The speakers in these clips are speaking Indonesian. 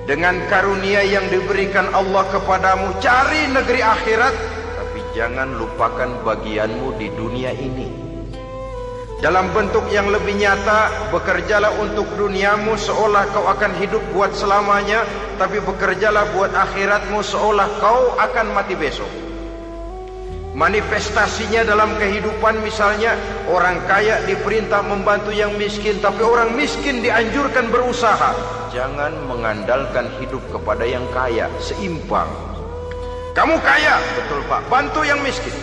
Dengan karunia yang diberikan Allah kepadamu, cari negeri akhirat, tapi jangan lupakan bagianmu di dunia ini. Dalam bentuk yang lebih nyata, bekerjalah untuk duniamu seolah kau akan hidup buat selamanya, tapi bekerjalah buat akhiratmu seolah kau akan mati besok. Manifestasinya dalam kehidupan, misalnya orang kaya diperintah membantu yang miskin, tapi orang miskin dianjurkan berusaha. Jangan mengandalkan hidup kepada yang kaya, seimbang. Kamu kaya, betul Pak, bantu yang miskin.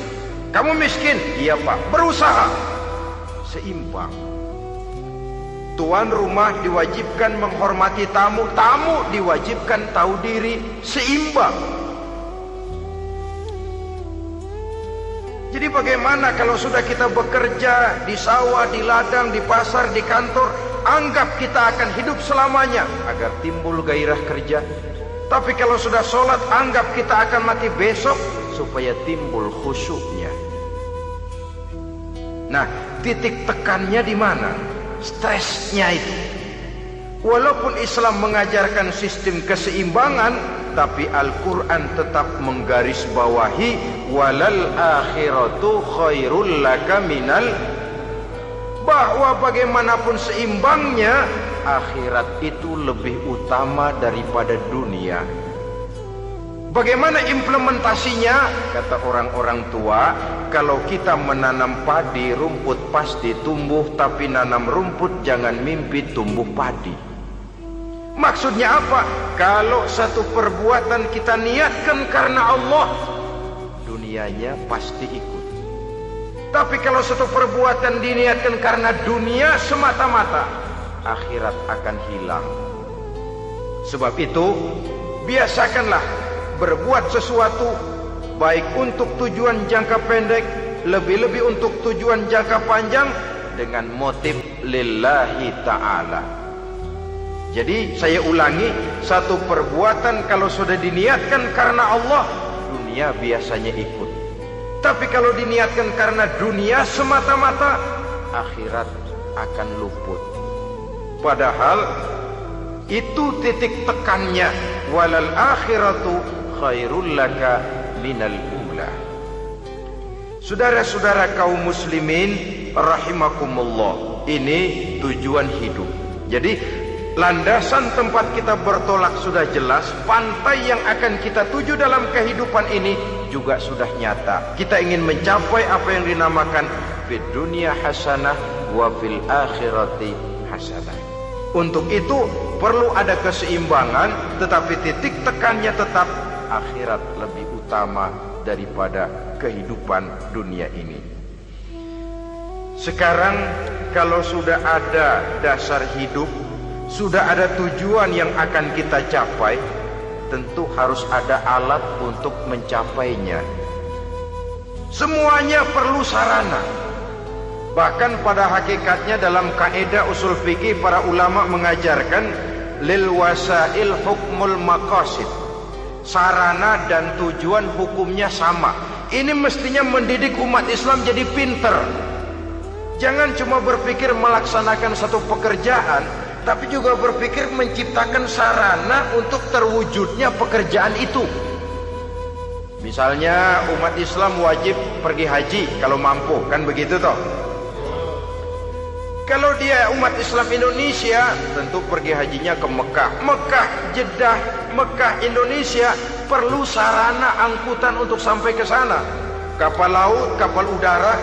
Kamu miskin, iya Pak, berusaha. Seimbang. Tuan rumah diwajibkan menghormati tamu, tamu diwajibkan tahu diri, seimbang. Jadi bagaimana kalau sudah kita bekerja di sawah, di ladang, di pasar, di kantor, anggap kita akan hidup selamanya agar timbul gairah kerja. Tapi kalau sudah sholat, anggap kita akan mati besok supaya timbul khusyuknya. Nah, titik tekannya di mana? Stresnya itu. Walaupun Islam mengajarkan sistem keseimbangan, tapi Al-Quran tetap menggarisbawahi walal akhiratu khairul laka minal, bahwa bagaimanapun seimbangnya, akhirat itu lebih utama daripada dunia. Bagaimana implementasinya? Kata orang-orang tua, kalau kita menanam padi, rumput pasti tumbuh, tapi nanam rumput jangan mimpi tumbuh padi. Maksudnya apa? Kalau satu perbuatan kita niatkan karena Allah, dunianya pasti ikut. Tapi kalau satu perbuatan diniatkan karena dunia semata-mata, akhirat akan hilang. Sebab itu, biasakanlah berbuat sesuatu baik untuk tujuan jangka pendek, lebih-lebih untuk tujuan jangka panjang, dengan motif lillahi ta'ala. Jadi saya ulangi, satu perbuatan kalau sudah diniatkan karena Allah, dunia biasanya ikut. Tapi kalau diniatkan karena dunia semata-mata, akhirat akan luput. Padahal itu titik tekannya, walal akhiratu khairul laka minal ula. Saudara-saudara kaum muslimin rahimakumullah, ini tujuan hidup. Jadi landasan tempat kita bertolak sudah jelas, pantai yang akan kita tuju dalam kehidupan ini juga sudah nyata. Kita ingin mencapai apa yang dinamakan fid dunya hasanah wa fil akhirati hasanah. Untuk itu perlu ada keseimbangan, tetapi titik tekannya tetap akhirat lebih utama daripada kehidupan dunia ini. Sekarang kalau sudah ada dasar hidup, sudah ada tujuan yang akan kita capai, tentu harus ada alat untuk mencapainya. Semuanya perlu sarana. Bahkan pada hakikatnya dalam kaidah usul fikih, para ulama mengajarkan lil wasail hukmul maqasid. Sarana dan tujuan hukumnya sama. Ini mestinya mendidik umat Islam jadi pinter. Jangan cuma berpikir melaksanakan satu pekerjaan, tapi juga berpikir menciptakan sarana untuk terwujudnya pekerjaan itu. Misalnya umat Islam wajib pergi haji kalau mampu, kan begitu toh? Kalau dia umat Islam Indonesia, tentu pergi hajinya ke Mekah. Mekah, Jeddah, Mekah, Indonesia, perlu sarana angkutan untuk sampai ke sana. Kapal laut, kapal udara.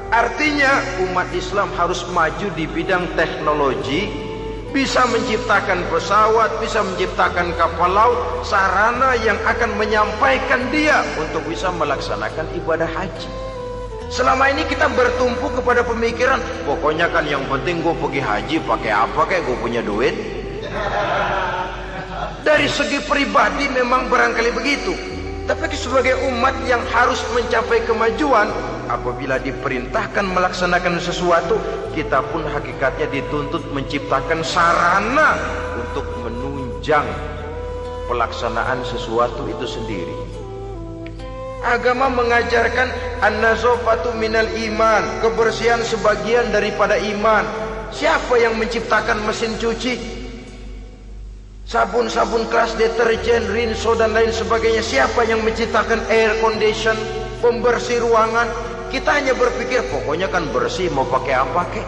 Artinya umat Islam harus maju di bidang teknologi, bisa menciptakan pesawat, bisa menciptakan kapal laut, sarana yang akan menyampaikan dia untuk bisa melaksanakan ibadah haji. Selama ini kita bertumpu kepada pemikiran, pokoknya kan yang penting gue pergi haji, pakai apa kayak gue punya duit. Dari segi pribadi memang barangkali begitu, tapi sebagai umat yang harus mencapai kemajuan, apabila diperintahkan melaksanakan sesuatu, kita pun hakikatnya dituntut menciptakan sarana untuk menunjang pelaksanaan sesuatu itu sendiri. Agama mengajarkan an-nazafatu minal iman, kebersihan sebagian daripada iman. Siapa yang menciptakan mesin cuci? Sabun-sabun kelas, deterjen, rinso dan lain sebagainya. Siapa yang menciptakan air condition, pembersih ruangan? Kita hanya berpikir pokoknya kan bersih, mau pakai apa kek.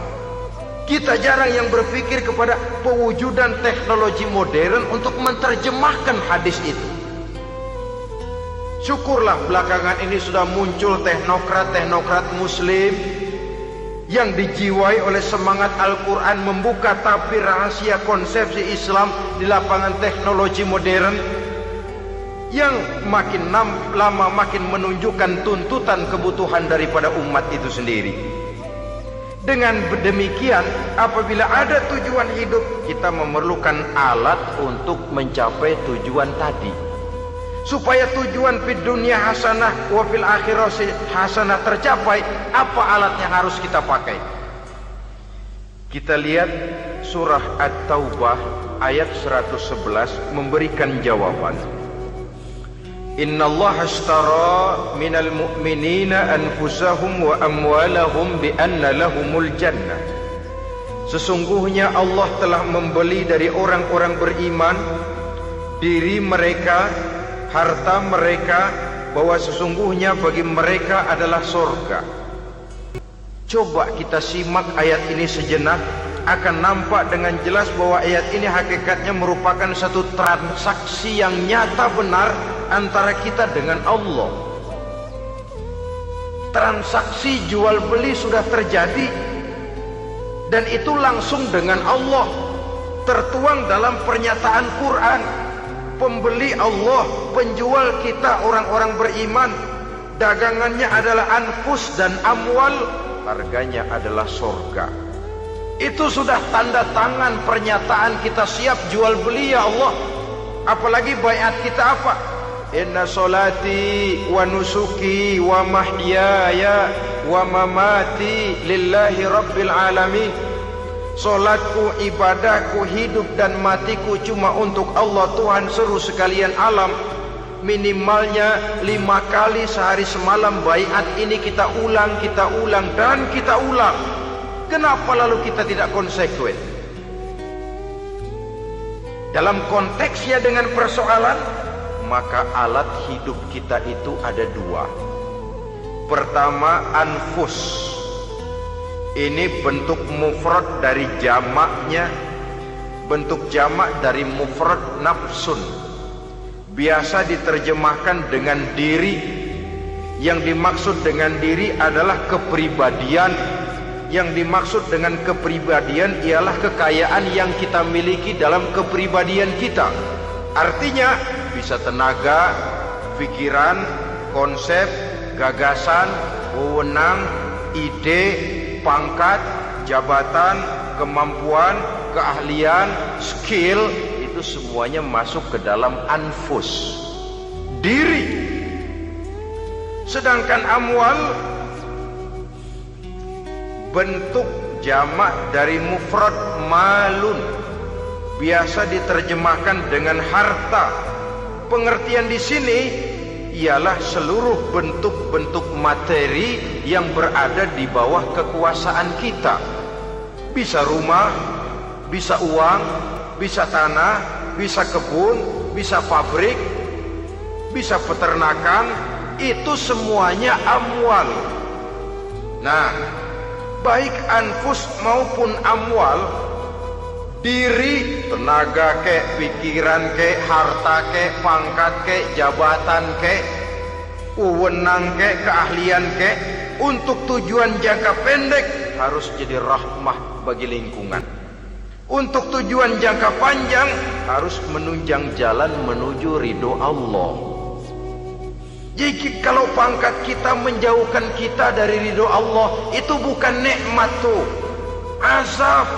Kita jarang yang berpikir kepada pewujudan teknologi modern untuk menerjemahkan hadis itu. Syukurlah belakangan ini sudah muncul teknokrat-teknokrat muslim yang dijiwai oleh semangat Al-Quran, membuka tabir rahasia konsepsi Islam di lapangan teknologi modern, yang makin lama makin menunjukkan tuntutan kebutuhan daripada umat itu sendiri. Dengan demikian, apabila ada tujuan hidup, kita memerlukan alat untuk mencapai tujuan tadi. Supaya tujuan fid dunya hasanah wa fil akhirati hasanah tercapai, apa alat yang harus kita pakai? Kita lihat surah At-Taubah ayat 111 memberikan jawaban. Innallaha ashtara minal mu'minina anfusahum wa amwalahum bi anna lahumul jannah. Sesungguhnya Allah telah membeli dari orang-orang beriman diri mereka, harta mereka, bahwa sesungguhnya bagi mereka adalah surga. Coba kita simak ayat ini sejenak, akan nampak dengan jelas bahwa ayat ini hakikatnya merupakan satu transaksi yang nyata benar antara kita dengan Allah. Transaksi jual beli sudah terjadi, dan itu langsung dengan Allah, tertuang dalam pernyataan Quran. Pembeli Allah, penjual kita orang-orang beriman. Dagangannya adalah anfus dan amwal, harganya adalah surga. Itu sudah tanda tangan pernyataan kita siap jual beli ya Allah. Apalagi baiat kita apa? Inna solati wa nusuki wa mahyaya wa mamati lillahi rabbil alamin. Solatku, ibadahku, hidup dan matiku cuma untuk Allah Tuhan seluruh sekalian alam. Minimalnya 5 kali sehari semalam baiat ini kita ulang dan kita ulang. Kenapa lalu kita tidak konsekuen? Dalam konteksnya dengan persoalan, maka alat hidup kita itu ada 2. Pertama, anfus. Ini bentuk mufrad dari jamaknya, bentuk jamak dari mufrad nafsun. Biasa diterjemahkan dengan diri. Yang dimaksud dengan diri adalah kepribadian. Yang dimaksud dengan kepribadian ialah kekayaan yang kita miliki dalam kepribadian kita. Artinya bisa tenaga, pikiran, konsep, gagasan, wewenang, ide, pangkat, jabatan, kemampuan, keahlian, skill, itu semuanya masuk ke dalam anfus, diri. Sedangkan amwal bentuk jamak dari mufrad malun, biasa diterjemahkan dengan harta. Pengertian di sini ialah seluruh bentuk-bentuk materi yang berada di bawah kekuasaan kita. Bisa rumah, bisa uang, bisa tanah, bisa kebun, bisa pabrik, bisa peternakan, itu semuanya amwal. Nah, baik anfus maupun amwal, diri, tenaga kek, pikiran kek, harta kek, pangkat kek, jabatan kek, wewenang kek, keahlian kek, untuk tujuan jangka pendek harus jadi rahmah bagi lingkungan. Untuk tujuan jangka panjang harus menunjang jalan menuju ridho Allah. Jadi kalau pangkat kita menjauhkan kita dari ridho Allah, itu bukan nikmat tuh, azab.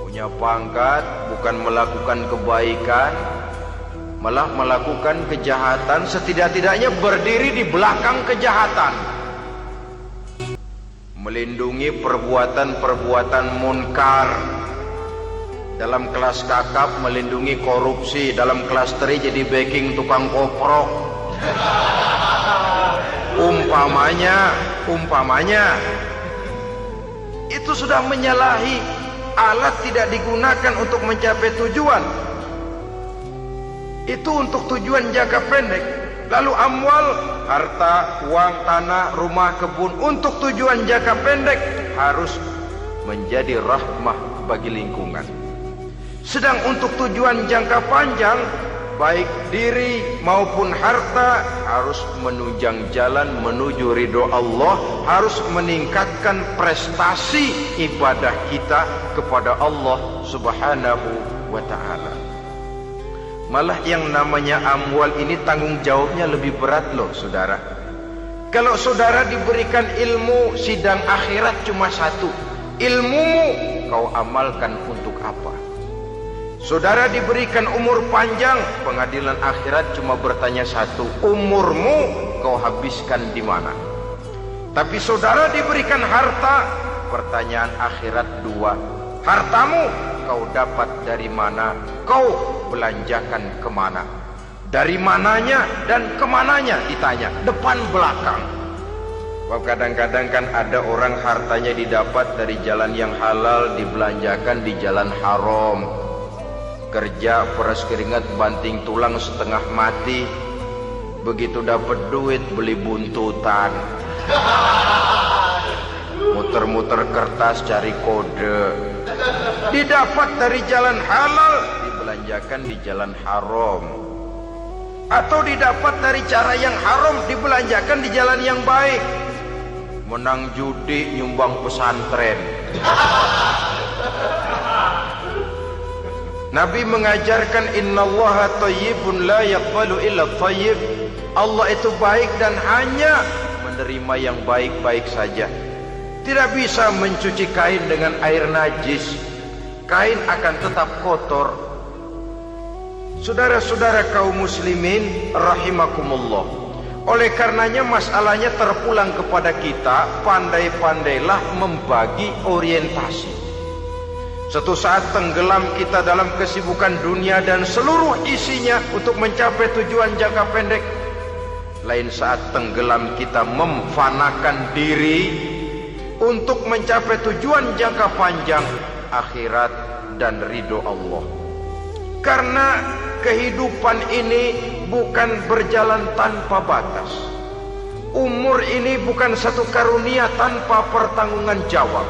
Punya pangkat bukan melakukan kebaikan, malah melakukan kejahatan, setidak-tidaknya berdiri di belakang kejahatan, melindungi perbuatan-perbuatan munkar. Dalam kelas kakap melindungi korupsi, dalam kelas teri jadi backing tukang koprok. Umpamanya itu sudah menyalahi alat tidak digunakan untuk mencapai tujuan. Itu untuk tujuan jangka pendek. Lalu amwal, harta, uang, tanah, rumah, kebun untuk tujuan jangka pendek harus menjadi rahmah bagi lingkungan. Sedang untuk tujuan jangka panjang, baik diri maupun harta harus menunjang jalan menuju ridho Allah, harus meningkatkan prestasi ibadah kita kepada Allah Subhanahu wa ta'ala. Malah yang namanya amwal ini tanggung jawabnya lebih berat loh saudara. Kalau saudara diberikan ilmu, sidang akhirat cuma satu. Ilmumu kau amalkan untuk apa? Saudara diberikan umur panjang, pengadilan akhirat cuma bertanya satu, umurmu kau habiskan di mana? Tapi saudara diberikan harta, pertanyaan akhirat dua, hartamu kau dapat dari mana? Kau belanjakan kemana? Dari mananya dan kemananya ditanya, depan belakang. Kadang-kadang kan ada orang hartanya didapat dari jalan yang halal, dibelanjakan di jalan haram. Kerja peras keringat banting tulang setengah mati, begitu dapat duit beli buntutan, muter-muter kertas cari kode. Didapat dari jalan halal, dibelanjakan di jalan haram. Atau didapat dari cara yang haram, dibelanjakan di jalan yang baik. Menang judi, nyumbang pesantren. Nabi mengajarkan innallaha thayyibun la yaqbalu illa thayyib. Allah itu baik dan hanya menerima yang baik-baik saja. Tidak bisa mencuci kain dengan air najis. Kain akan tetap kotor. Saudara-saudara kaum muslimin rahimakumullah. Oleh karenanya masalahnya terpulang kepada kita, pandai-pandailah membagi orientasi. Suatu saat tenggelam kita dalam kesibukan dunia dan seluruh isinya untuk mencapai tujuan jangka pendek. Lain saat tenggelam kita memfanakan diri untuk mencapai tujuan jangka panjang, akhirat dan ridho Allah. Karena kehidupan ini bukan berjalan tanpa batas. Umur ini bukan satu karunia tanpa pertanggungan jawab.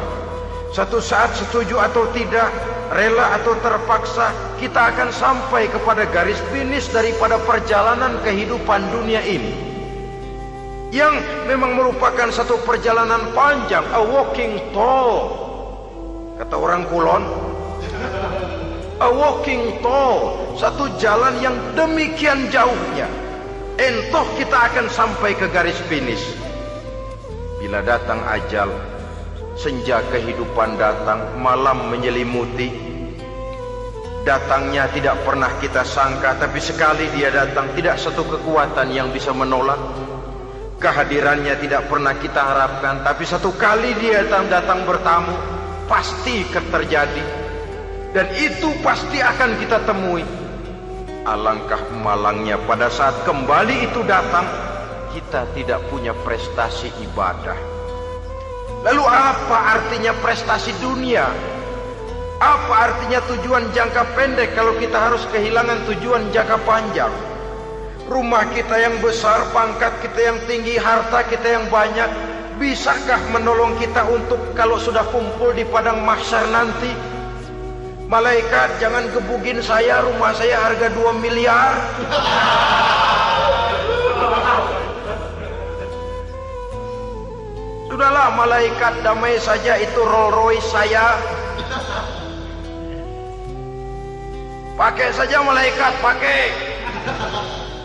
Satu saat setuju atau tidak, rela atau terpaksa, kita akan sampai kepada garis finish daripada perjalanan kehidupan dunia ini, yang memang merupakan satu perjalanan panjang, a walking tall. Kata orang Kulon, a walking tall, satu jalan yang demikian jauhnya. Entoh kita akan sampai ke garis finish. Bila datang ajal, senja kehidupan datang, malam menyelimuti. Datangnya tidak pernah kita sangka, tapi sekali dia datang, tidak satu kekuatan yang bisa menolak. Kehadirannya tidak pernah kita harapkan, tapi satu kali dia datang bertamu, pasti terjadi. Dan itu pasti akan kita temui. Alangkah malangnya pada saat kembali itu datang, kita tidak punya prestasi ibadah. Lalu apa artinya prestasi dunia? Apa artinya tujuan jangka pendek kalau kita harus kehilangan tujuan jangka panjang? Rumah kita yang besar, pangkat kita yang tinggi, harta kita yang banyak, bisakah menolong kita untuk kalau sudah kumpul di padang mahsyar nanti? Malaikat, jangan gebugin saya, rumah saya harga 2 miliar. Sudahlah malaikat, damai saja, itu Rolls Royce saya. Pakai saja malaikat, pakai.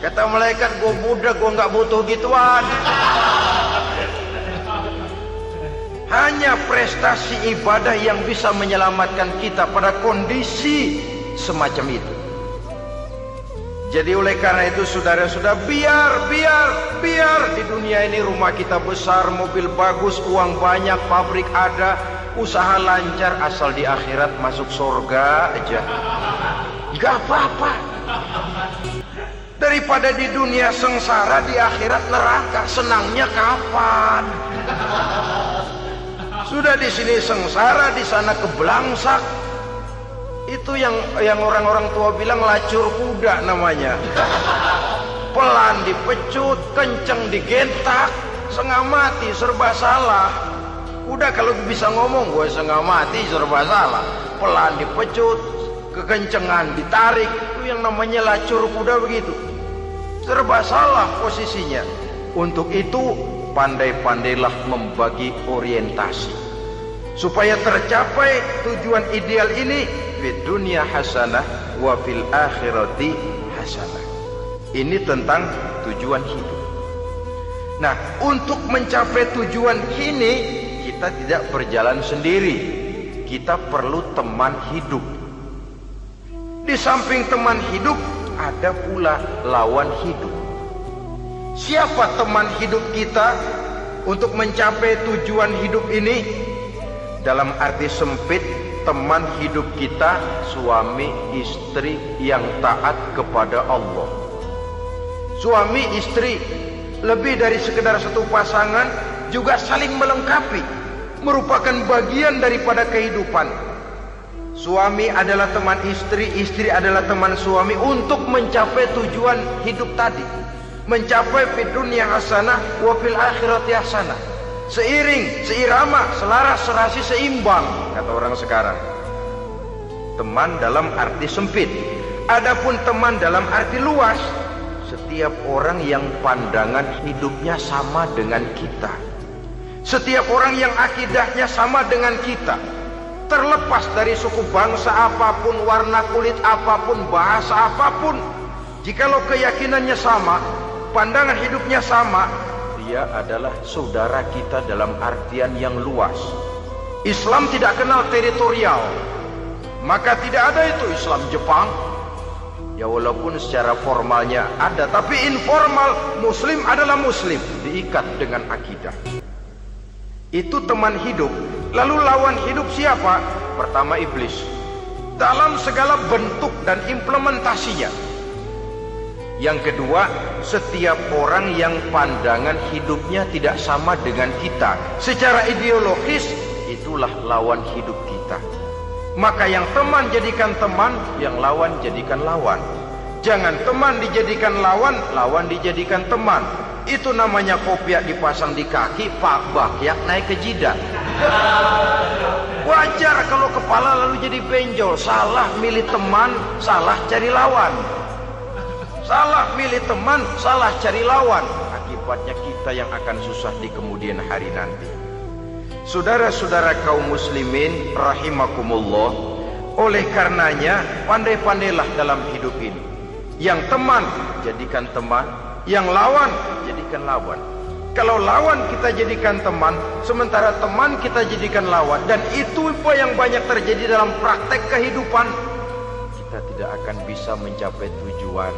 Kata malaikat, gue budak, gue nggak butuh gituan. Hanya prestasi ibadah yang bisa menyelamatkan kita pada kondisi semacam itu. Jadi oleh karena itu saudara-saudara, biar di dunia ini rumah kita besar, mobil bagus, uang banyak, pabrik ada, usaha lancar, asal di akhirat masuk surga aja. Gak apa-apa. Daripada di dunia sengsara, di akhirat neraka, senangnya kapan? Sudah di sini sengsara, di sana kebelangsak. Itu yang orang-orang tua bilang lacur kuda namanya. Pelan dipecut, kenceng digentak, setengah mati, serba salah. Kuda kalau bisa ngomong, gue setengah mati, serba salah. Pelan dipecut, kekencengan ditarik, itu yang namanya lacur kuda begitu. Serba salah posisinya. Untuk itu pandai-pandailah membagi orientasi supaya tercapai tujuan ideal ini, fid dunya hasanah wa fil akhirati hasanah. Ini tentang tujuan hidup. Nah, untuk mencapai tujuan ini kita tidak berjalan sendiri. Kita perlu teman hidup. Di samping teman hidup ada pula lawan hidup. Siapa teman hidup kita untuk mencapai tujuan hidup ini? Dalam arti sempit, teman hidup kita suami istri yang taat kepada Allah. Suami istri lebih dari sekedar satu pasangan, juga saling melengkapi, merupakan bagian daripada kehidupan. Suami adalah teman istri, istri adalah teman suami untuk mencapai tujuan hidup tadi, mencapai fid dunya hasanah wa fil akhirati hasanah. Seiring, seirama, selaras, serasi, seimbang, kata orang sekarang. Teman dalam arti sempit. Adapun teman dalam arti luas, setiap orang yang pandangan hidupnya sama dengan kita, setiap orang yang akidahnya sama dengan kita, terlepas dari suku bangsa apapun, warna kulit apapun, bahasa apapun, jikalau keyakinannya sama, pandangan hidupnya sama, dia adalah saudara kita dalam artian yang luas. Islam tidak kenal teritorial, maka tidak ada itu Islam Jepang. Ya walaupun secara formalnya ada, tapi informal muslim adalah muslim, diikat dengan akidah. Itu teman hidup. Lalu lawan hidup siapa? Pertama iblis, dalam segala bentuk dan implementasinya. Yang kedua, setiap orang yang pandangan hidupnya tidak sama dengan kita secara ideologis, itulah lawan hidup kita. Maka yang teman jadikan teman, yang lawan jadikan lawan. Jangan teman dijadikan lawan, lawan dijadikan teman. Itu namanya kopiah dipasang di kaki, pak bakyak naik ke jidat. Wajar kalau kepala lalu jadi benjol. Salah milih teman, salah cari lawan. Salah milih teman, salah cari lawan. Akibatnya kita yang akan susah di kemudian hari nanti. Saudara-saudara kaum muslimin rahimakumullah, oleh karenanya pandai-pandailah dalam hidup ini. Yang teman jadikan teman, yang lawan jadikan lawan. Kalau lawan kita jadikan teman, sementara teman kita jadikan lawan, dan itu yang banyak terjadi dalam praktek kehidupan, kita tidak akan bisa mencapai tujuan,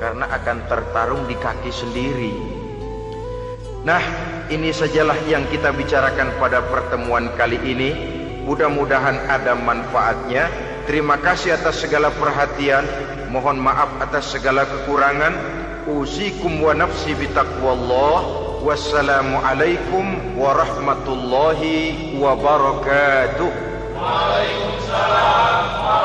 karena akan tertarung di kaki sendiri. Nah, ini sajalah yang kita bicarakan pada pertemuan kali ini. Mudah-mudahan ada manfaatnya. Terima kasih atas segala perhatian. Mohon maaf atas segala kekurangan. Usikum wa nafsi bitaqwallah. Wassalamualaikum warahmatullahi wabarakatuh. Waalaikumsalam.